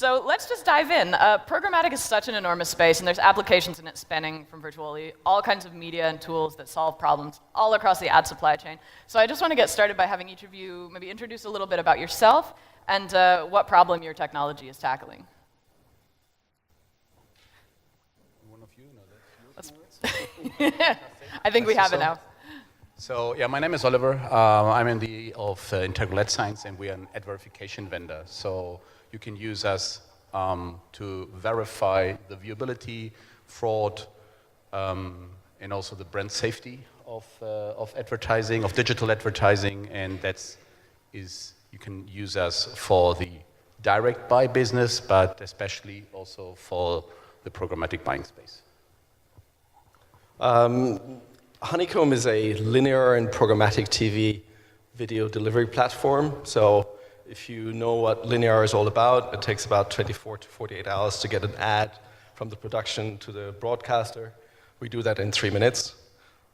So let's just dive in. Programmatic is such an enormous space, and there's applications in it spanning from virtually all kinds of media and tools that solve problems all across the ad supply chain. So I just want to get started by having each of you maybe introduce a little bit about yourself and what problem your technology is tackling. One of you? No, that's yours. I think we have it now. So yeah, my name is Oliver. I'm in the of Integral Ad Science, and we are an ad verification vendor. So you can use us to verify the viewability, fraud, and also the brand safety of advertising, of digital advertising, and you can use us for the direct buy business, but especially also for the programmatic buying space. Honeycomb is a linear and programmatic TV video delivery platform. So if you know what linear is all about, it takes about 24 to 48 hours to get an ad from the production to the broadcaster. We do that in 3 minutes.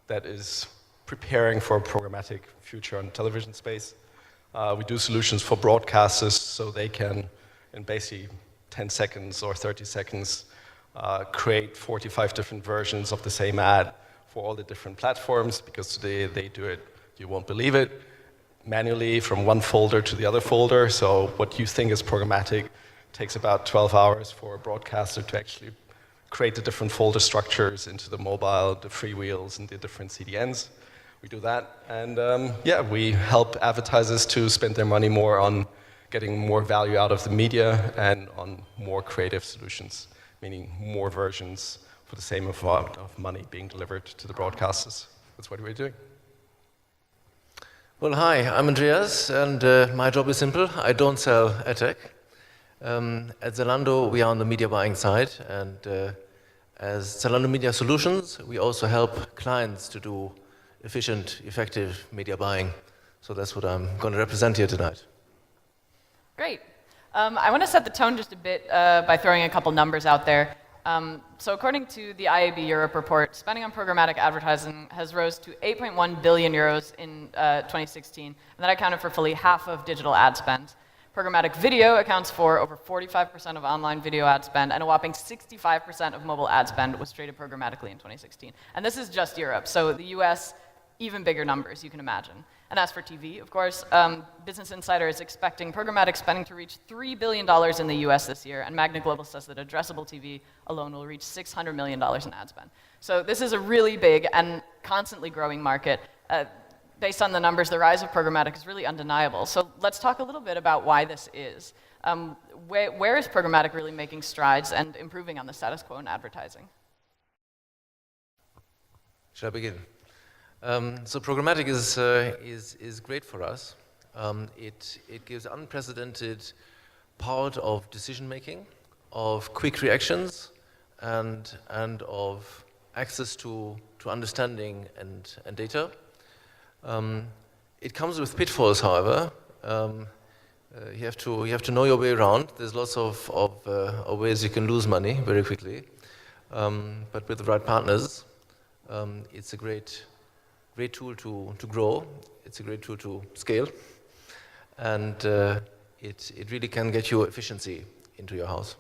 That is preparing for a programmatic future on the television space. We do solutions for broadcasters so they can, in basically 10 seconds or 30 seconds, create 45 different versions of the same ad for all the different platforms, because today they do it, you won't believe it, manually from one folder to the other folder. So what you think is programmatic takes about 12 hours for a broadcaster to actually create the different folder structures into the mobile, the freewheels, and the different CDNs. We do that, and yeah, we help advertisers to spend their money more on getting more value out of the media and on more creative solutions, meaning more versions for the same amount of money being delivered to the broadcasters. That's what we're doing. Well, hi, I'm Andreas, and my job is simple. I don't sell ad tech. At Zalando, we are on the media buying side, and as Zalando Media Solutions, we also help clients to do efficient, effective media buying. So that's what I'm going to represent here tonight. Great. I want to set the tone just a bit by throwing a couple numbers out there. So according to the IAB Europe report, spending on programmatic advertising has rose to 8.1 billion euros in 2016, and that accounted for fully half of digital ad spend. Programmatic video accounts for over 45% of online video ad spend, and a whopping 65% of mobile ad spend was traded programmatically in 2016. And this is just Europe, so the US, even bigger numbers, you can imagine. And as for TV, of course, Business Insider is expecting programmatic spending to reach $3 billion in the US this year, and Magna Global says that addressable TV alone will reach $600 million in ad spend. So this is a really big and constantly growing market. Based on the numbers, the rise of programmatic is really undeniable. So let's talk a little bit about why this is. Where is programmatic really making strides and improving on the status quo in advertising? Shall I begin? So programmatic is great for us. It gives unprecedented power of decision making, of quick reactions, and of access to understanding and data. It comes with pitfalls, however. You have to know your way around. There's lots of ways you can lose money very quickly, but with the right partners, it's a great tool to grow. It's a great tool to scale, and it really can get you efficiency into your house.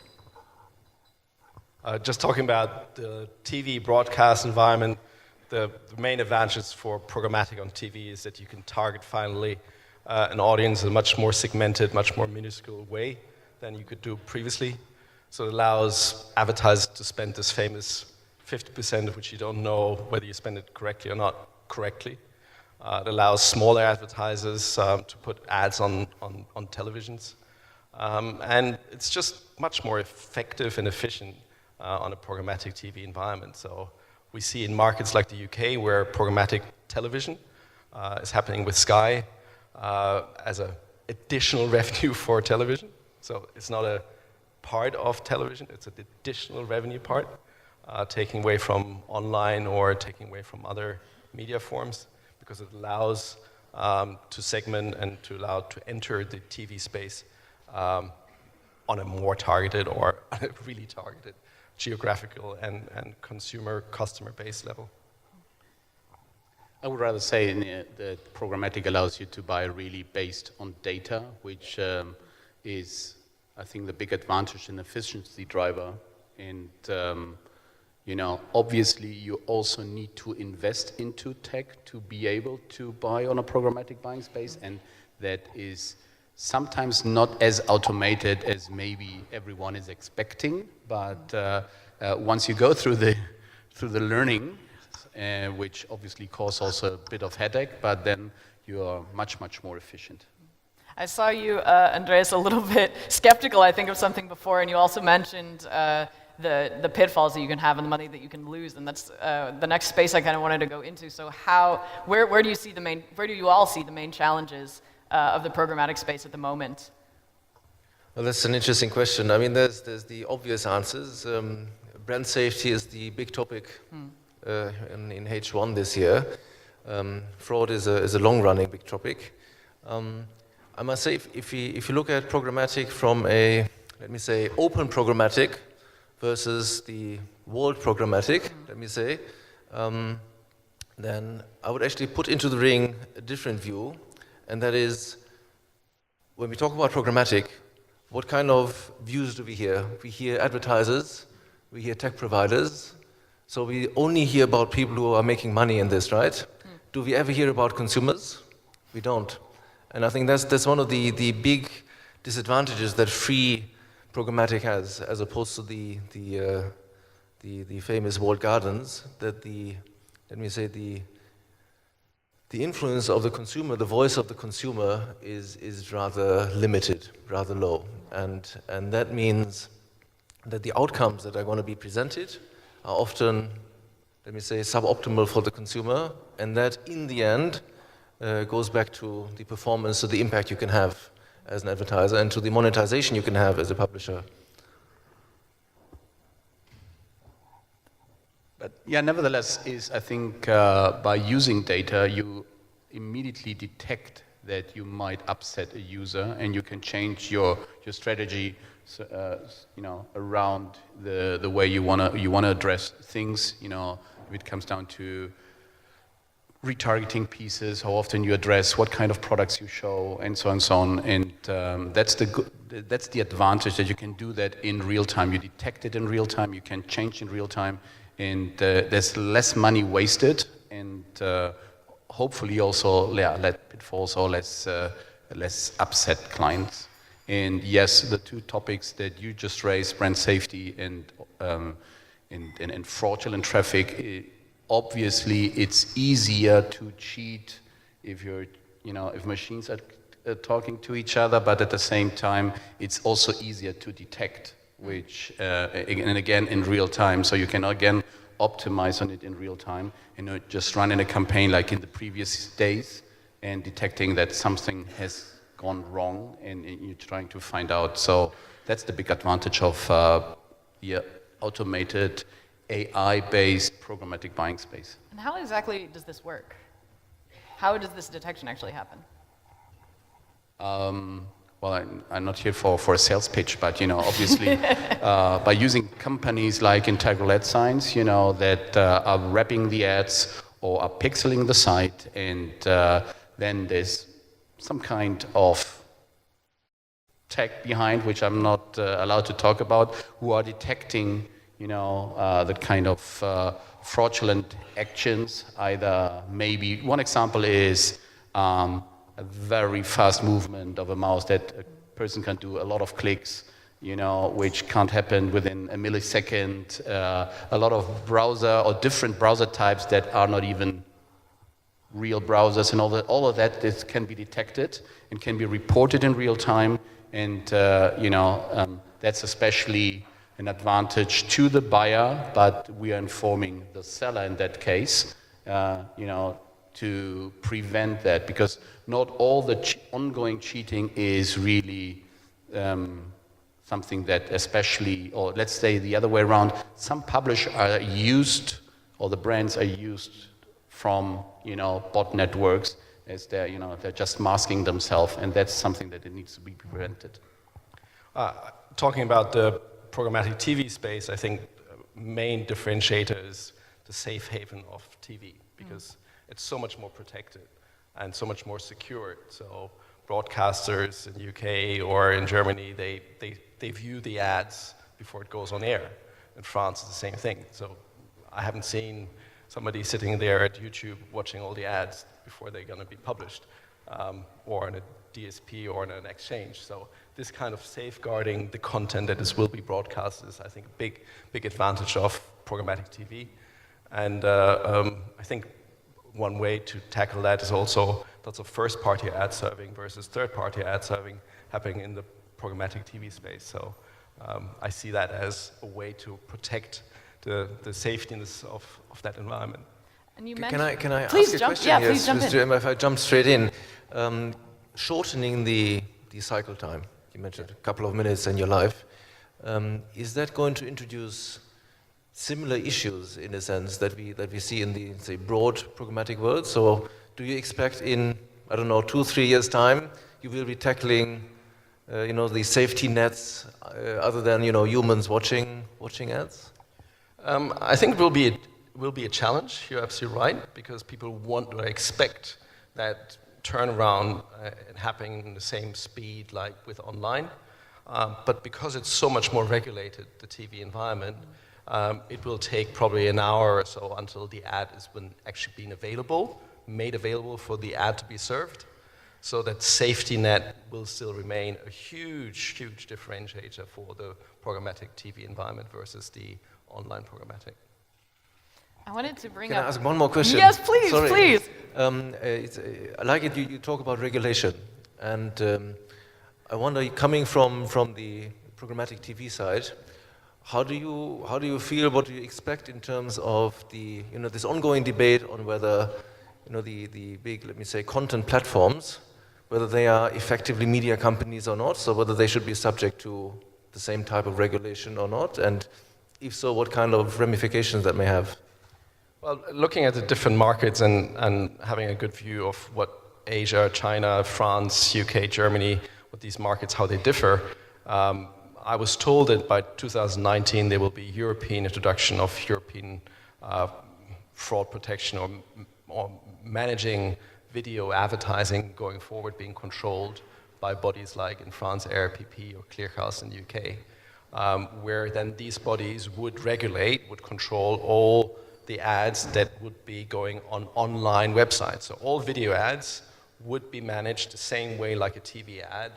Just talking about the TV broadcast environment, the main advantage for programmatic on TV is that you can target finally an audience in a much more segmented, much more minuscule way than you could do previously. So it allows advertisers to spend this famous 50% of which you don't know whether you spend it correctly or not correctly. It allows smaller advertisers to put ads on televisions. And it's just much more effective and efficient on a programmatic TV environment. So we see in markets like the UK where programmatic television is happening with Sky as an additional revenue for television. So it's not a part of television, it's an additional revenue part, taking away from online or taking away from other media forms, because it allows to segment and to allow to enter the TV space on a more targeted or a really targeted geographical and customer base level. I would rather say that programmatic allows you to buy really based on data, which is I think, the big advantage and efficiency driver. And, obviously you also need to invest into tech to be able to buy on a programmatic buying space, and that is sometimes not as automated as maybe everyone is expecting, but once you go through the learning, which obviously causes also a bit of headache, but then you are much, much more efficient. I saw you, Andreas, a little bit skeptical, I think, of something before, and you also mentioned the pitfalls that you can have and the money that you can lose, and that's the next space I kind of wanted to go into. So where do you all see the main challenges of the programmatic space at the moment? Well, that's an interesting question. I mean, there's the obvious answers. Brand safety is the big topic in H1 this year. Fraud is a long-running big topic. I must say, if you look at programmatic from a, let me say, open programmatic versus the walled programmatic, let me say, then I would actually put into the ring a different view, and that is, when we talk about programmatic, what kind of views do we hear? We hear advertisers, we hear tech providers, so we only hear about people who are making money in this, right? Do we ever hear about consumers? We don't. And I think that's one of the big disadvantages that free programmatic has, as opposed to the famous walled gardens, that let me say, the influence of the consumer, the voice of the consumer is rather limited, rather low. And that means that the outcomes that are going to be presented are often, let me say, suboptimal for the consumer, and that in the end goes back to the performance, to the impact you can have as an advertiser, and to the monetization you can have as a publisher. But yeah, nevertheless, I think by using data, you immediately detect that you might upset a user, and you can change your strategy, around the way you wanna address things. If it comes down to retargeting pieces, how often you address, what kind of products you show, and so on and so on. And that's the advantage, that you can do that in real time. You detect it in real time. You can change in real time. And there's less money wasted, and hopefully also less pitfalls or less upset clients. And yes, the two topics that you just raised, brand safety and fraudulent traffic, obviously it's easier to cheat if if machines are talking to each other, but at the same time it's also easier to detect, which and again in real time, so you can again optimize on it in real time, and just run in a campaign like in the previous days and detecting that something has gone wrong, and you're trying to find out. So that's the big advantage of the automated AI-based programmatic buying space. And how exactly does this work? How does this detection actually happen? Well, I'm not here for a sales pitch, but obviously, by using companies like Integral Ad Science, that are wrapping the ads or are pixeling the site, and then there's some kind of tech behind, which I'm not allowed to talk about, who are detecting, the kind of fraudulent actions. Either maybe one example is a very fast movement of a mouse that a person can do a lot of clicks, which can't happen within a millisecond. A lot of browser or different browser types that are not even real browsers, and all of that this can be detected and can be reported in real time. And that's especially an advantage to the buyer, but we are informing the seller in that case, to prevent that, because not all the ongoing cheating is really something that especially, or let's say the other way around, some publishers are used, or the brands are used from, bot networks, as they're just masking themselves, and that's something that it needs to be prevented. Talking about the programmatic TV space, I think main differentiator is the safe haven of TV, because it's so much more protected and so much more secure. So broadcasters in UK or in Germany, they view the ads before it goes on air. In France, it's the same thing. So I haven't seen somebody sitting there at YouTube watching all the ads before they're going to be published, or in a DSP or in an exchange. So this kind of safeguarding the content that will be broadcast is, I think, a big advantage of programmatic TV. And I think one way to tackle that is also lots of first-party ad serving versus third-party ad serving happening in the programmatic TV space. So I see that as a way to protect the safetiness of that environment. And you Can I please ask jump, a question? yeah, Yes, please jump Mr. in. If I jump straight in, shortening the cycle time, you mentioned a couple of minutes in your life, is that going to introduce similar issues in a sense that we see in the, say, broad programmatic world? So do you expect in, I don't know, 2-3 years' time, you will be tackling, the safety nets other than, humans watching ads? I think it will be a challenge. You're absolutely right, because people want to expect that turnaround happening in the same speed like with online. But because it's so much more regulated, the TV environment, it will take probably an hour or so until the ad is actually made available for the ad to be served. So that safety net will still remain a huge differentiator for the programmatic TV environment versus the online programmatic. I wanted to bring Can I up... ask one more question? Yes, please, Sorry. please. I like it, you talk about regulation. And I wonder, coming from the programmatic TV side, how do you feel, what do you expect in terms of the, this ongoing debate on whether, the big, let me say, content platforms, whether they are effectively media companies or not, so whether they should be subject to the same type of regulation or not, and if so, what kind of ramifications that may have? Well, looking at the different markets and having a good view of what Asia, China, France, UK, Germany, what these markets, how they differ, I was told that by 2019 there will be European introduction of European fraud protection or managing video advertising going forward being controlled by bodies like in France ARPP or Clearhouse in the UK, where then these bodies would control all the ads that would be going on online websites. So all video ads would be managed the same way like a TV ad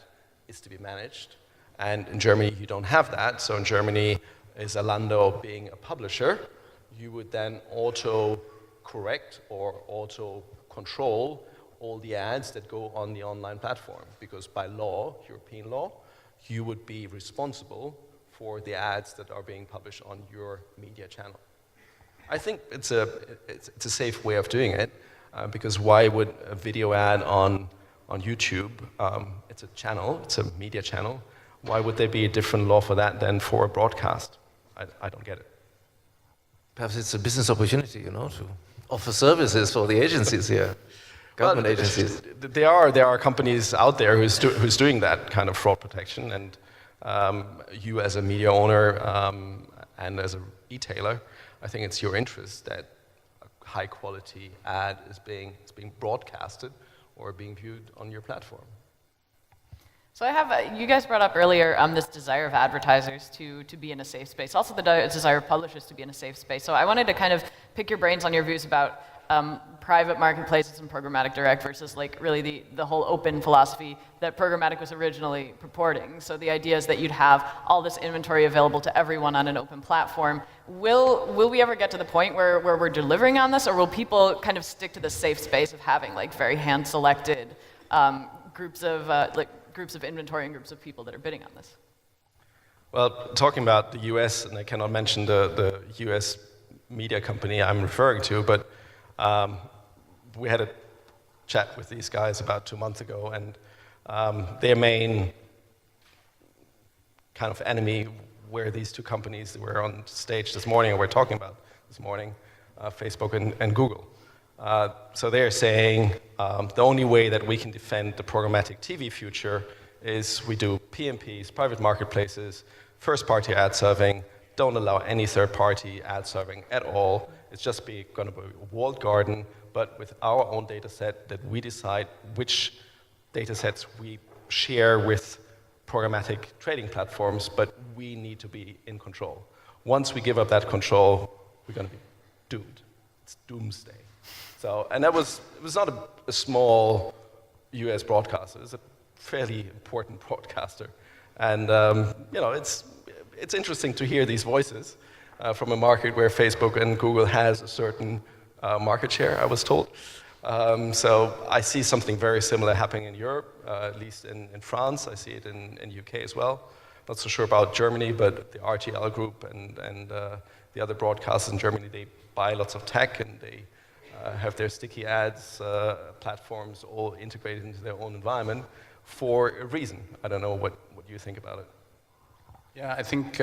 is to be managed. And in Germany, you don't have that. So in Germany, is Zalando being a publisher, you would then auto-correct or auto-control all the ads that go on the online platform. Because by law, European law, you would be responsible for the ads that are being published on your media channel. I think it's a safe way of doing it, because why would a video ad on YouTube, it's a channel, it's a media channel, why would there be a different law for that than for a broadcast? I don't get it. Perhaps it's a business opportunity, to offer services for the agencies here, government agencies. There are companies out there who's doing that kind of fraud protection, and you as a media owner and as a retailer, I think it's your interest that a high-quality ad is being broadcasted or being viewed on your platform. So I have, you guys brought up earlier this desire of advertisers to be in a safe space, also the desire of publishers to be in a safe space. So I wanted to kind of pick your brains on your views about private marketplaces and programmatic direct versus like really the whole open philosophy that programmatic was originally purporting. So the idea is that you'd have all this inventory available to everyone on an open platform. Will we ever get to the point where we're delivering on this, or will people kind of stick to the safe space of having like very hand-selected groups of inventory and groups of people that are bidding on this? Well, talking about the US, and I cannot mention the US media company I'm referring to, but we had a chat with these guys about 2 months ago, and their main kind of enemy were these two companies that were on stage this morning, and we're talking about this morning, Facebook and Google. So they're saying the only way that we can defend the programmatic TV future is we do PMPs, private marketplaces, first-party ad serving, don't allow any third-party ad serving at all. It's just going to be a walled garden, but with our own data set that we decide which data sets we share with programmatic trading platforms, but we need to be in control. Once we give up that control, we're going to be doomed. It's doomsday. So, and it was not a small US broadcaster. It's a fairly important broadcaster. And it's interesting to hear these voices from a market where Facebook and Google has a certain market share, I was told. So I see something very similar happening in Europe, at least in France. I see it in UK as well. Not so sure about Germany, but the RTL group and the other broadcasters in Germany, they buy lots of tech and they have their sticky ads platforms all integrated into their own environment for a reason. I don't know what you think about it. Yeah, I think,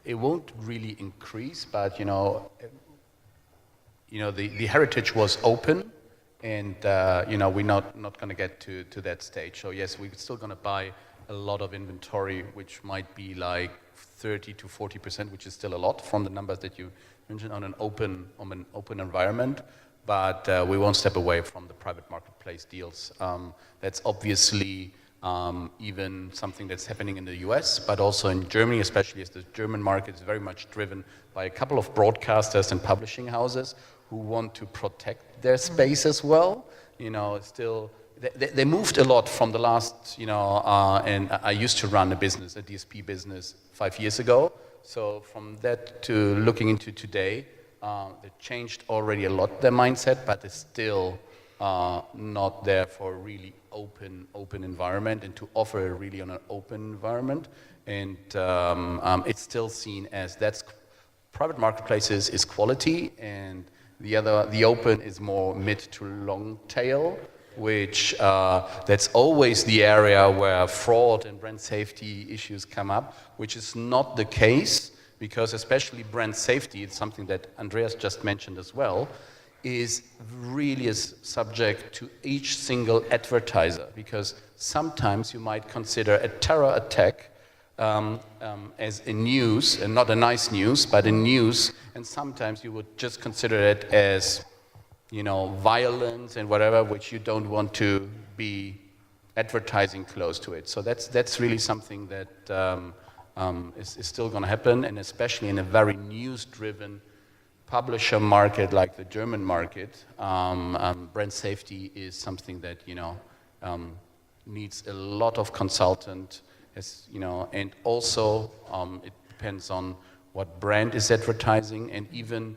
it won't really increase, but, the heritage was open, and, we're not going to get to that stage. So yes, we're still going to buy a lot of inventory, which might be like 30 to 40%, which is still a lot from the numbers that you mentioned on an open environment. But we won't step away from the private marketplace deals. That's obviously even something that's happening in the US, but also in Germany, especially as the German market is very much driven by a couple of broadcasters and publishing houses who want to protect their space as well. Still, they moved a lot from the last, and I used to run a DSP business 5 years ago. So from that to looking into today, they changed already a lot their mindset, but it's still not there for a really open environment and to offer really on an open environment. And it's still seen as private marketplaces is quality, and the open is more mid to long tail, which that's always the area where fraud and brand safety issues come up, which is not the case, because especially brand safety, it's something that Andreas just mentioned as well, is subject to each single advertiser, because sometimes you might consider a terror attack as a news, and not a nice news, but a news, and sometimes you would just consider it as violence and whatever, which you don't want to be advertising close to it. So that's really something that is still going to happen, and especially in a very news-driven publisher market like the German market, brand safety is something that needs a lot of consultant, and also it depends on what brand is advertising, and even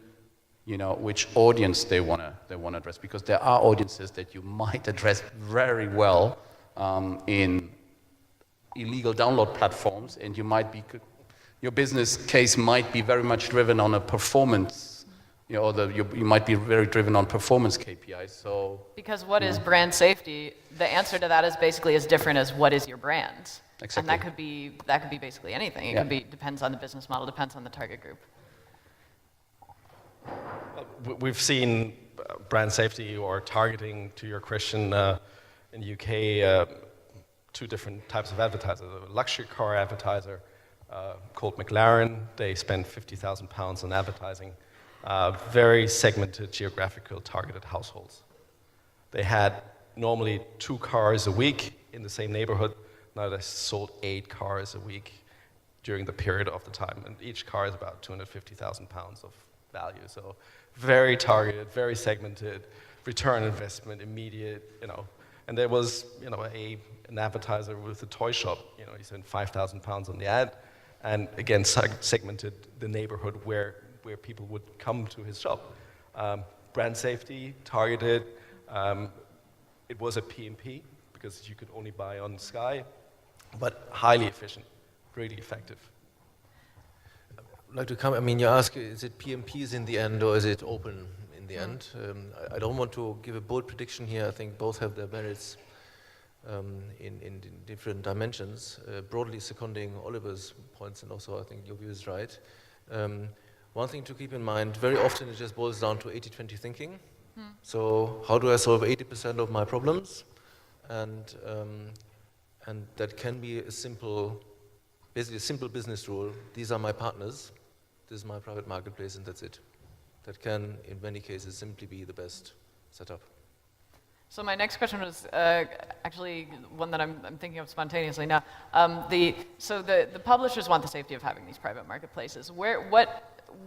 which audience they want to address, because there are audiences that you might address very well in illegal download platforms, and your business case might be very much driven on a performance. You might be very driven on performance KPIs. So because what is brand safety? The answer to that is basically as different as what is your brand. Exactly. And that could be basically anything. It could be depends on the business model, depends on the target group. We've seen brand safety or targeting, to your question, in the UK, two different types of advertisers. A luxury car advertiser called McLaren, they spend £50,000 on advertising. Very segmented, geographical, targeted households. They had normally 2 cars a week in the same neighborhood. Now they sold 8 cars a week during the period of the time, and each car is about £250,000 of value. So very targeted, very segmented, return on investment, immediate, And there was, an advertiser with a toy shop. He spent £5,000 on the ad, and again segmented the neighborhood where people would come to his shop. Brand safety, targeted. It was a PMP because you could only buy on Sky, but highly efficient, really effective. I'd like to comment. You ask, is it PMPs in the end or is it open in the end? I don't want to give a bold prediction here. I think both have their merits in different dimensions. Broadly seconding Oliver's points, and also I think your view is right. One thing to keep in mind, very often it just boils down to 80-20 thinking. So how do I solve 80% of my problems? And that can be basically a simple business rule. These are my partners, this is my private marketplace, and that's it. That can, in many cases, simply be the best setup. So my next question was actually one that I'm thinking of spontaneously now. So the publishers want the safety of having these private marketplaces. What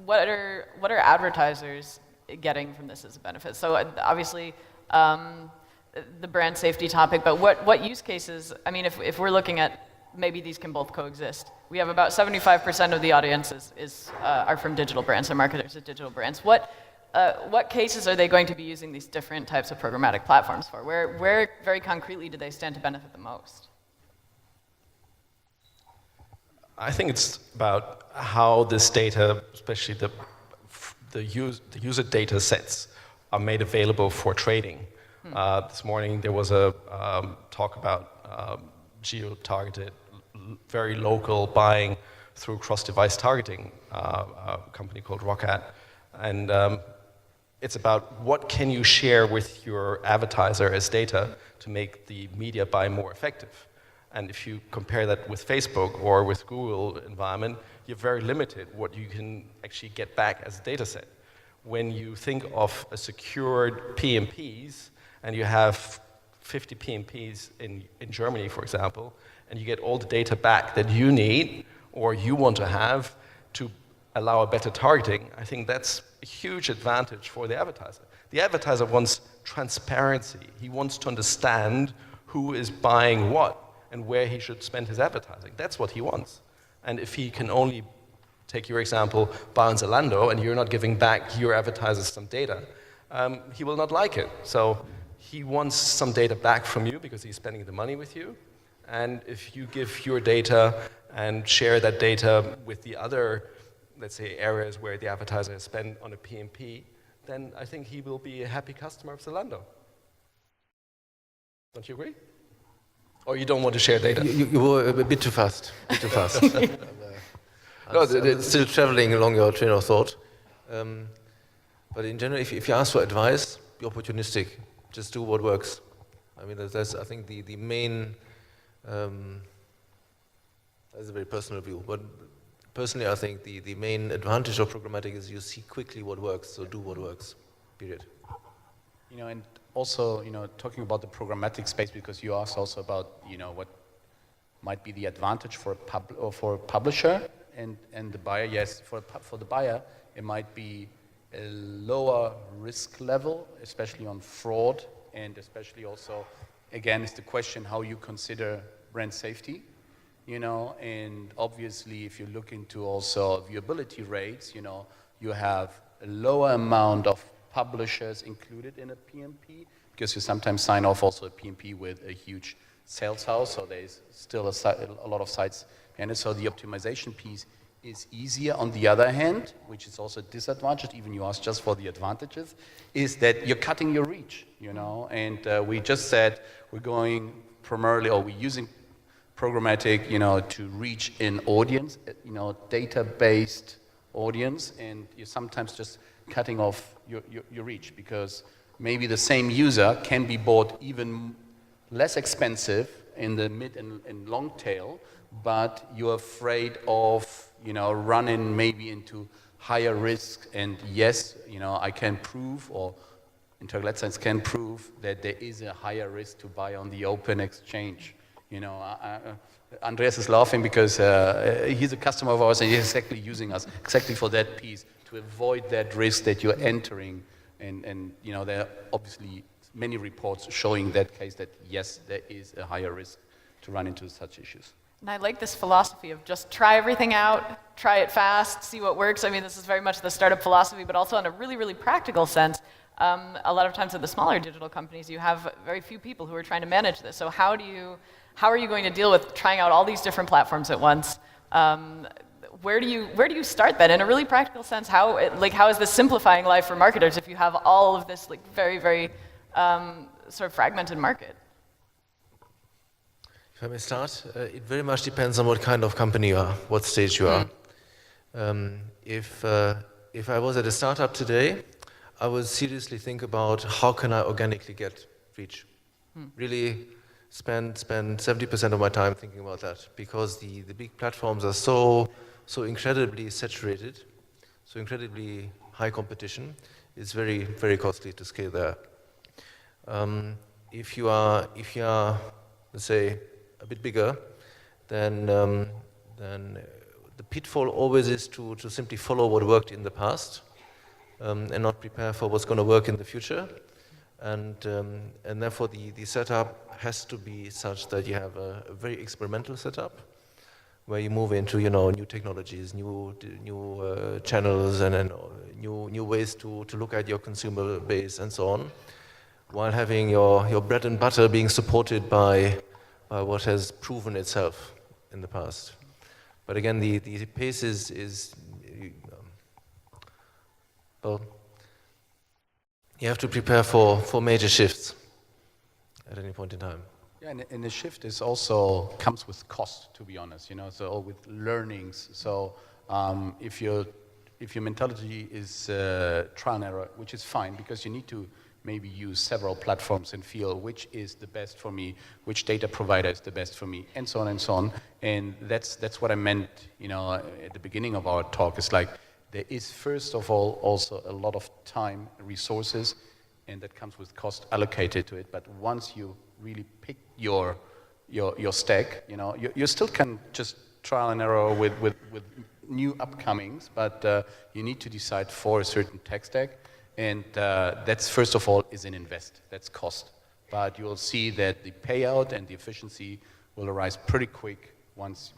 are advertisers getting from this as a benefit? So obviously the brand safety topic, but what use cases? I mean, if we're looking at maybe these can both coexist. We have about 75% of the audience are from digital brands, or marketers of digital brands. What cases are they going to be using these different types of programmatic platforms for? Where very concretely do they stand to benefit the most? I think it's about how this data, especially the user data sets, are made available for trading. This morning there was a talk about geo-targeted, very local buying through cross-device targeting, a company called Rockat. And it's about what can you share with your advertiser as data to make the media buy more effective. And if you compare that with Facebook or with Google environment, you're very limited what you can actually get back as a data set. When you think of a secured PMPs, and you have 50 PMPs in Germany, for example, and you get all the data back that you need or you want to have to allow a better targeting, I think that's a huge advantage for the advertiser. The advertiser wants transparency. He wants to understand who is buying what and where he should spend his advertising. That's what he wants. And if he can only, take your example, buy on Zalando, and you're not giving back your advertisers some data, he will not like it. So he wants some data back from you because he's spending the money with you. And if you give your data and share that data with the other, let's say, areas where the advertiser has spent on a PMP, then I think he will be a happy customer of Zalando. Don't you agree? Or you don't want to share data? You were a bit too fast. I'm still traveling along your train of thought. But in general, if you ask for advice, be opportunistic. Just do what works. I mean, that's I think the main. That's a very personal view, but personally, I think the main advantage of programmatic is you see quickly what works. So do what works. Period. You know, and also, you know, talking about the programmatic space, because you asked also about, you know, what might be the advantage for a publisher and the buyer. Yes, for the buyer, it might be a lower risk level, especially on fraud, and especially also, again, it's the question how you consider brand safety, you know, and obviously if you look into also viewability rates, you know, you have a lower amount of publishers included in a PMP, because you sometimes sign off also a PMP with a huge sales house, so there's still a lot of sites, and so the optimization piece is easier. On the other hand, which is also a disadvantage, even you asked just for the advantages, is that you're cutting your reach, you know, and we just said we're going primarily, or we're using programmatic, you know, to reach an audience, you know, data-based audience, and you're sometimes just cutting off your reach, because maybe the same user can be bought even less expensive in the mid and long tail, but you're afraid of, you know, running maybe into higher risk. And yes, you know, I can prove, or Internet Science can prove that there is a higher risk to buy on the open exchange. You know, Andreas is laughing because he's a customer of ours and he's exactly using us exactly for that piece, to avoid that risk that you're entering. And you know, there are obviously many reports showing that case that yes, there is a higher risk to run into such issues. And I like this philosophy of just try everything out, try it fast, see what works. I mean, this is very much the startup philosophy, but also in a really, really practical sense. A lot of times at the smaller digital companies, you have very few people who are trying to manage this. So how are you going to deal with trying out all these different platforms at once? Where do you start that in a really practical sense? How is this simplifying life for marketers if you have all of this like very, very sort of fragmented market? If I may start, it very much depends on what kind of company you are, what stage you are. If I was at a startup today, I would seriously think about how can I organically get reach. Really spend 70% of my time thinking about that, because the big platforms are so incredibly saturated, so incredibly high competition. It's very, very costly to scale there. if you are, let's say, a bit bigger, then the pitfall always is to simply follow what worked in the past and not prepare for what's going to work in the future. And therefore, the setup has to be such that you have a very experimental setup, where you move into new technologies, new channels, and then new ways to look at your consumer base and so on, while having your bread and butter being supported by what has proven itself in the past. But again, the pace is well, you have to prepare for major shifts at any point in time. Yeah, and the shift is also comes with cost, to be honest. So with learnings. So if your mentality is trial and error, which is fine because you need to maybe use several platforms and feel which is the best for me, which data provider is the best for me, and so on and so on. And that's what I meant, at the beginning of our talk. It's like there is first of all also a lot of time, resources, and that comes with cost allocated to it. But once you really pick your stack, you still can just trial and error with new upcomings, but you need to decide for a certain tech stack. And that's first of all is an invest, that's cost. But you will see that the payout and the efficiency will arise pretty quick once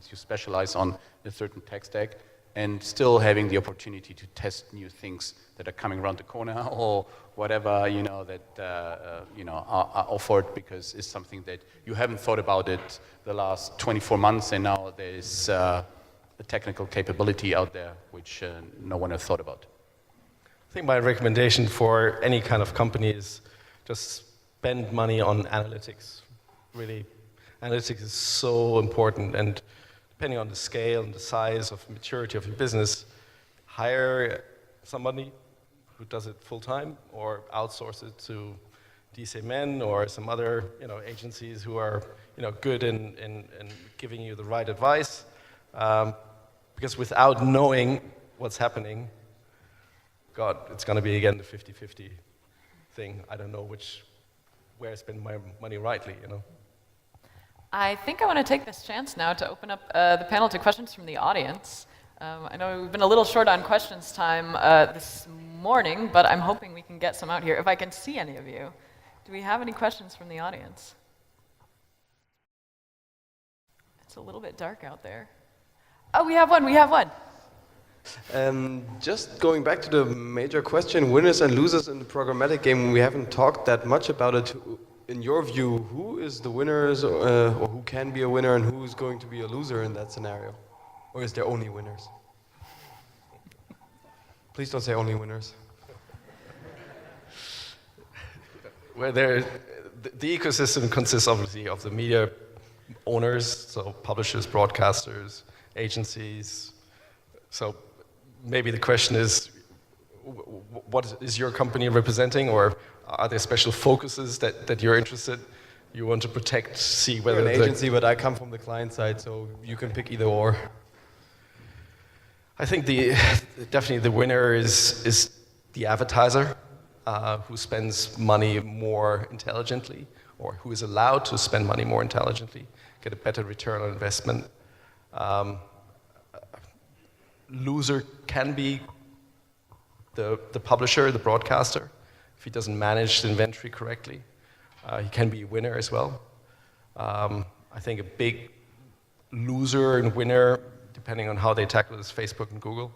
you specialize on a certain tech stack, and still having the opportunity to test new things that are coming around the corner or whatever that are offered, because it's something that you haven't thought about it the last 24 months, and now there's a technical capability out there which no one has thought about. I think my recommendation for any kind of company is just spend money on analytics. Really, analytics is so important, and depending on the scale and the size of maturity of your business, hire somebody who does it full time, or outsource it to DCMN or some other agencies who are good in giving you the right advice. Because without knowing what's happening, God, it's going to be again the 50-50 thing. I don't know where I spend my money rightly, I think I want to take this chance now to open up the panel to questions from the audience. I know we've been a little short on questions time this morning, but I'm hoping we can get some out here. If I can see any of you, do we have any questions from the audience? It's a little bit dark out there. Oh, we have one. Just going back to the major question, winners and losers in the programmatic game, we haven't talked that much about it. In your view, who is the winners, or who can be a winner, and who is going to be a loser in that scenario? Or is there only winners? Please don't say only winners. Well, the ecosystem consists obviously of the media owners, so publishers, broadcasters, agencies. So maybe the question is, what is your company representing, or are there special focuses that you're interested, you want to protect, see whether... We're an agency, but I come from the client side, so you can pick either or. I think definitely the winner is the advertiser, who spends money more intelligently, or who is allowed to spend money more intelligently, get a better return on investment. Loser can be the publisher, the broadcaster, if he doesn't manage the inventory correctly. He can be a winner as well. I think a big loser and winner, depending on how they tackle it, is Facebook and Google.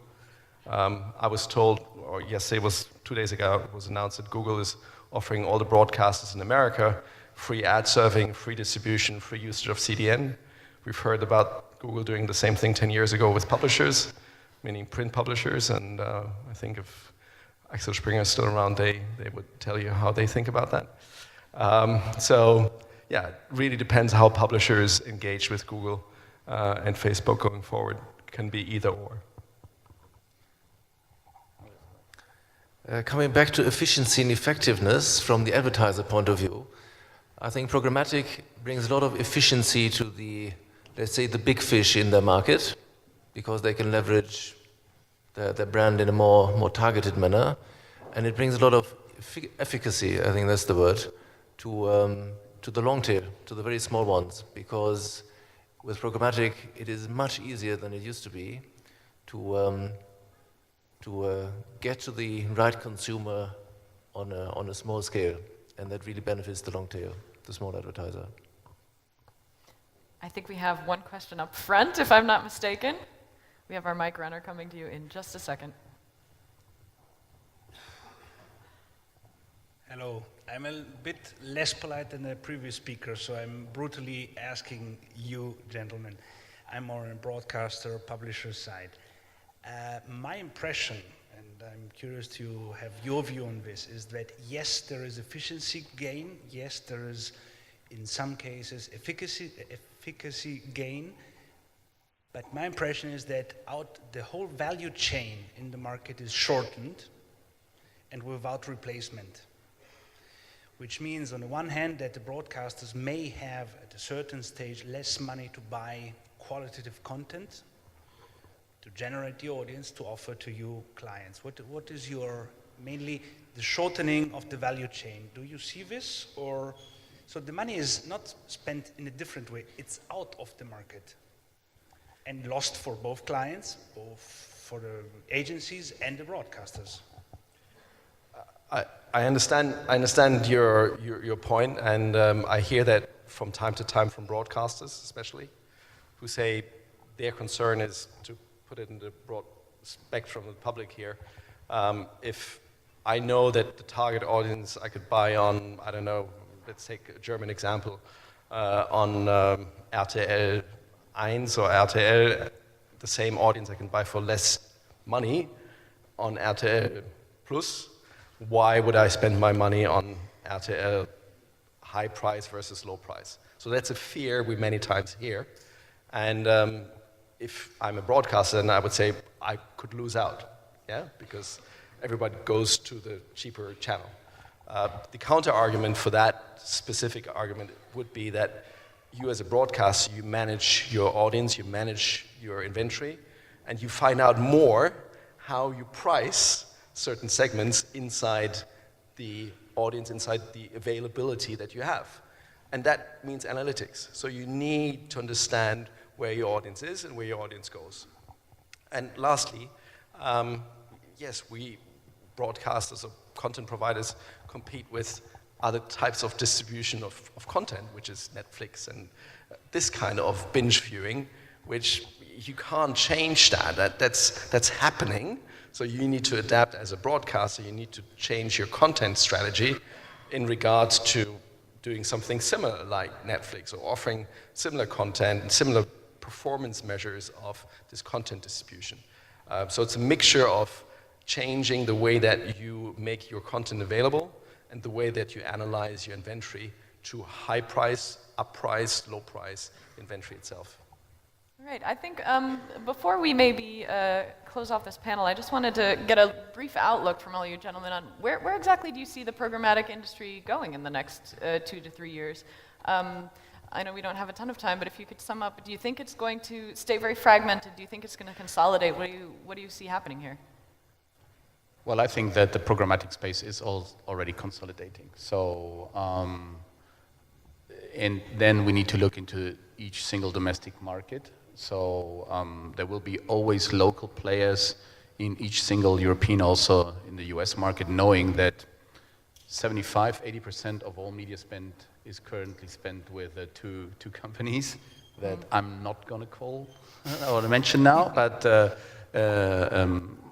I was told, or yesterday, it was 2 days ago, it was announced that Google is offering all the broadcasters in America free ad serving, free distribution, free usage of CDN. We've heard about Google doing the same thing 10 years ago with publishers, meaning print publishers, and I think if Axel Springer is still around, they would tell you how they think about that. So yeah, it really depends how publishers engage with Google and Facebook going forward. It can be either or. Coming back to efficiency and effectiveness from the advertiser point of view, I think programmatic brings a lot of efficiency to the, let's say, the big fish in their market, because they can leverage their brand in a more targeted manner, and it brings a lot of efficacy, I think that's the word, to the long tail, to the very small ones, because with programmatic, it is much easier than it used to be to get to the right consumer on a small scale, and that really benefits the long tail, the small advertiser. I think we have one question up front, if I'm not mistaken. We have our mic runner coming to you in just a second. Hello. I'm a bit less polite than the previous speaker, so I'm brutally asking you, gentlemen. I'm more on a broadcaster, publisher side. My impression, and I'm curious to have your view on this, is that yes, there is efficiency gain. Yes, there is, in some cases, efficacy gain. But my impression is that the whole value chain in the market is shortened and without replacement. Which means, on the one hand, that the broadcasters may have, at a certain stage, less money to buy qualitative content, to generate the audience, to offer to you clients. What is mainly the shortening of the value chain? Do you see this? Or, so the money is not spent in a different way, it's out of the market and lost for both clients, both for the agencies and the broadcasters. I understand your point, and I hear that from time to time from broadcasters, especially, who say their concern is, to put it in the broad spectrum of the public here, if I know that the target audience I could buy on, I don't know, let's take a German example, on RTL 1 or RTL, the same audience I can buy for less money on RTL Plus. Why would I spend my money on RTL high price versus low price? So that's a fear we many times hear. And if I'm a broadcaster, then I would say I could lose out, yeah, because everybody goes to the cheaper channel. The counter argument for that specific argument would be that you as a broadcaster, you manage your audience, you manage your inventory, and you find out more how you price certain segments inside the audience, inside the availability that you have. And that means analytics. So you need to understand where your audience is and where your audience goes. And lastly, yes, we broadcasters or content providers compete with other types of distribution of content, which is Netflix and this kind of binge viewing, which you can't change that's happening. So you need to adapt as a broadcaster, you need to change your content strategy in regards to doing something similar like Netflix, or offering similar content and similar performance measures of this content distribution. So it's a mixture of changing the way that you make your content available and the way that you analyze your inventory to high price, up price, low price inventory itself. All right, I think before we maybe close off this panel, I just wanted to get a brief outlook from all you gentlemen on where exactly do you see the programmatic industry going in the next 2 to 3 years? I know we don't have a ton of time, but if you could sum up, do you think it's going to stay very fragmented? Do you think it's going to consolidate? What do you see happening here? Well, I think that the programmatic space is already consolidating. So, and then we need to look into each single domestic market. So there will be always local players in each single European, also in the US market, knowing that 75–80% of all media spend is currently spent with two companies that I'm not going to call or mention now, but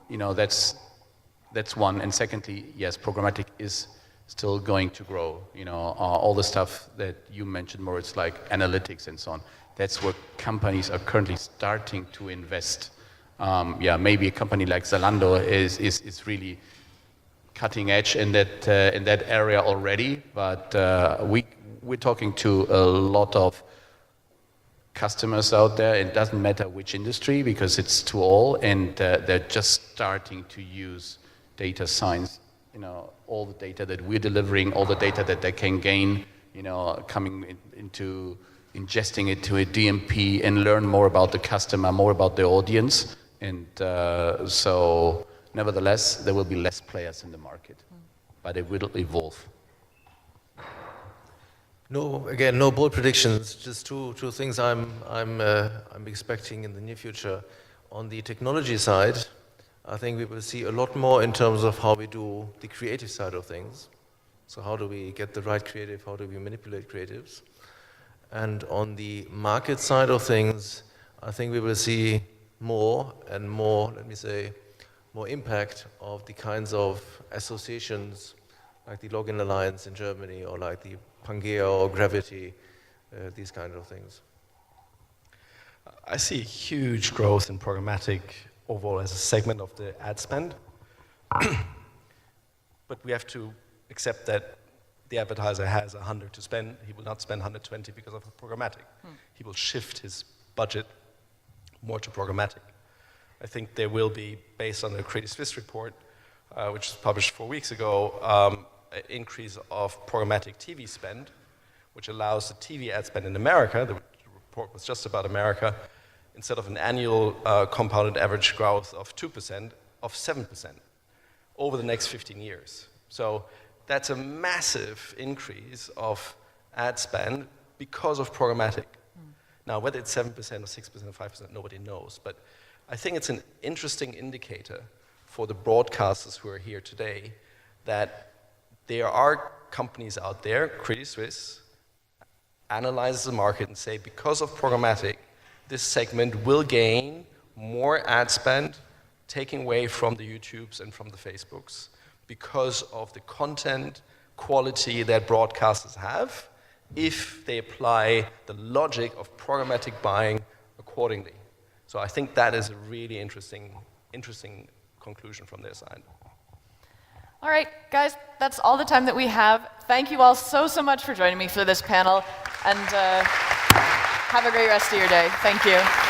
you know, that's one. And secondly, yes, programmatic is still going to grow. You know, all the stuff that you mentioned, Moritz, like analytics and so on. That's where companies are currently starting to invest. Yeah, maybe a company like Zalando is really cutting edge in that area already. But we're talking to a lot of customers out there. It doesn't matter which industry, because it's to all, and they're just starting to use data science. You know, all the data that we're delivering, all the data that they can gain. You know, coming into ingesting it to a DMP and learn more about the customer, more about the audience. And so, nevertheless, there will be less players in the market, but it will evolve. No, again, no bold predictions. Just two things I'm expecting in the near future. On the technology side, I think we will see a lot more in terms of how we do the creative side of things. So how do we get the right creative? How do we manipulate creatives? And on the market side of things, I think we will see more and more, let me say, more impact of the kinds of associations like the Login Alliance in Germany or like the Pangea or Gravity, these kinds of things. I see huge growth in programmatic overall as a segment of the ad spend. But we have to accept that the advertiser has 100 to spend. He will not spend 120 because of programmatic. He will shift his budget more to programmatic. I think there will be, based on the Credit Suisse report, which was published 4 weeks ago, an increase of programmatic TV spend, which allows the TV ad spend in America, the report was just about America, instead of an annual compounded average growth of 2%, of 7% over the next 15 years. So that's a massive increase of ad spend because of programmatic. Now, whether it's 7% or 6% or 5%, nobody knows. But I think it's an interesting indicator for the broadcasters who are here today that there are companies out there, Credit Suisse, analyzes the market and say, because of programmatic, this segment will gain more ad spend, taking away from the YouTubes and from the Facebooks, because of the content quality that broadcasters have, if they apply the logic of programmatic buying accordingly. So I think that is a really interesting conclusion from their side. All right, guys, that's all the time that we have. Thank you all so much for joining me for this panel, and have a great rest of your day. Thank you.